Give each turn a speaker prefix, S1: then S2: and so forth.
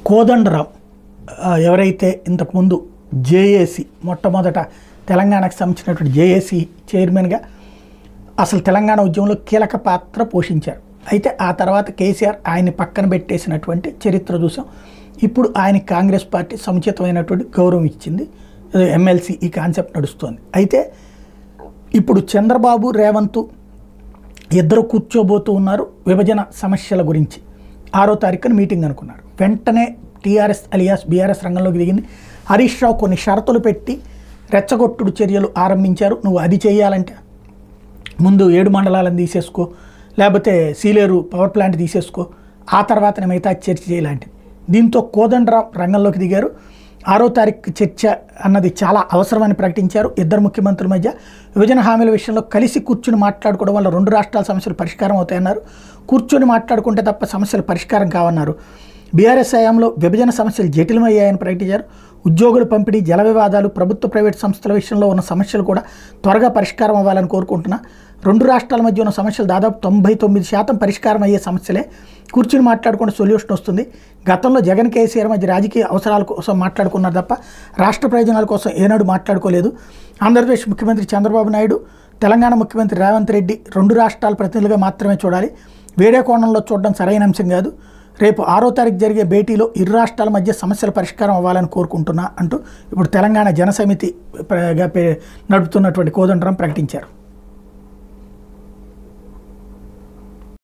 S1: కోదండరాం ఎవరైతే ఇంతకుముందు జేఏసీ మొట్టమొదట తెలంగాణకు సంబంధించినటువంటి జేఏసీ చైర్మన్గా అసలు తెలంగాణ ఉద్యమంలో కీలక పాత్ర పోషించారు. అయితే ఆ తర్వాత కేసీఆర్ ఆయన్ని పక్కన పెట్టేసినటువంటి చరిత్ర చూసాం. ఇప్పుడు ఆయన కాంగ్రెస్ పార్టీ సముచితమైనటువంటి గౌరవం ఇచ్చింది. ఎమ్మెల్సీ ఈ కాన్సెప్ట్ నడుస్తోంది. అయితే ఇప్పుడు చంద్రబాబు రేవంత్ ఇద్దరు కూర్చోబోతూ ఉన్నారు విభజన సమస్యల గురించి. 6వ తారీఖున మీటింగ్ అనుకున్నారు. వెంటనే టీఆర్ఎస్ అలియాస్ బీఆర్ఎస్ రంగంలోకి దిగింది. హరీష్ రావు కొన్ని షరతులు పెట్టి రెచ్చగొట్టుడు చర్యలు ఆరంభించారు. నువ్వు అది చేయాలంటే ముందు 7 మండలాలను తీసేసుకో, లేకపోతే సీలేరు పవర్ ప్లాంట్ తీసేసుకో, ఆ తర్వాతనే మిగతా చర్చ చేయలాంటిది. దీంతో కోదండరాం రంగంలోకి దిగారు. 6వ తారీఖు చర్చ అన్నది చాలా అవసరమని ప్రకటించారు. ఇద్దరు ముఖ్యమంత్రుల మధ్య విభజన హామీల విషయంలో కలిసి కూర్చుని మాట్లాడుకోవడం వల్ల 2 రాష్ట్రాల సమస్యలు పరిష్కారం అవుతాయన్నారు. కూర్చొని మాట్లాడుకుంటే తప్ప సమస్యలు పరిష్కారం కావన్నారు. బీఆర్ఎస్ హయాంలో విభజన సమస్యలు జటిలమయ్యాయని ప్రకటించారు. ఉద్యోగుల పంపిణీ, జల వివాదాలు, ప్రభుత్వ ప్రైవేట్ సంస్థల విషయంలో ఉన్న సమస్యలు కూడా త్వరగా పరిష్కారం అవ్వాలని కోరుకుంటున్నా. 2 రాష్ట్రాల మధ్య ఉన్న సమస్యలు దాదాపు 99% పరిష్కారం అయ్యే సమస్యలే. కూర్చుని మాట్లాడుకుంటే సొల్యూషన్ వస్తుంది. గతంలో జగన్ కేసీఆర్ మధ్య రాజకీయ అవసరాల కోసం మాట్లాడుకున్నారు తప్ప రాష్ట్ర ప్రయోజనాల కోసం ఏనాడు మాట్లాడుకోలేదు. ఆంధ్రప్రదేశ్ ముఖ్యమంత్రి చంద్రబాబు నాయుడు, తెలంగాణ ముఖ్యమంత్రి రేవంత్ రెడ్డి 2 రాష్ట్రాల ప్రతినిధులుగా మాత్రమే చూడాలి. వేరే కోణంలో చూడడం సరైన అంశం కాదు. రేపు 6వ తారీఖు జరిగే భేటీలో ఇరు రాష్ట్రాల మధ్య సమస్యల పరిష్కారం అవ్వాలని కోరుకుంటున్నా అంటూ ఇప్పుడు తెలంగాణ జనసమితి నడుపుతున్నటువంటి కోదండరాం ప్రకటించారు.